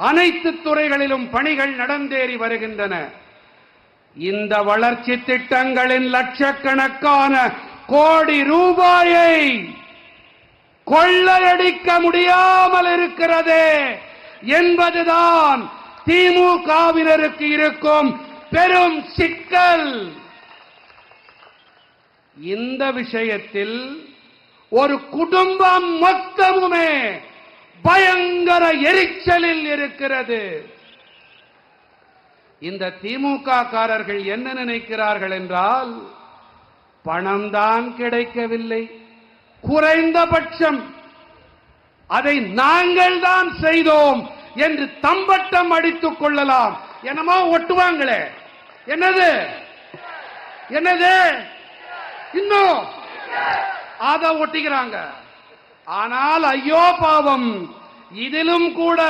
அனைத்து துறைகளிலும் பணிகள் நடந்தேறி வருகின்றன. இந்த வளர்ச்சி திட்டங்களின் லட்சக்கணக்கான கோடி ரூபாயை கொள்ளையடிக்க முடியாமல் இருக்கிறது என்பதுதான் திமுகவினருக்கு இருக்கும் பெரும் சிக்கல். இந்த விஷயத்தில் ஒரு குடும்பம் மொத்தமுமே பயங்கர எரிச்சலில் இருக்கிறது. இந்த திமுக காரர்கள் என்ன நினைக்கிறார்கள் என்றால், பணம் தான் கிடைக்கவில்லை, குறைந்தபட்சம் அதை நாங்கள் தான் செய்தோம் என்று தம்பட்டம் அடித்துக் கொள்ளலாம். என்னமோ ஒட்டுவாங்களே, என்னது என்னது இன்னும் அதை ஒட்டிக்கிறாங்க. ஆனால் ஐயோ பாவம், இதிலும் கூட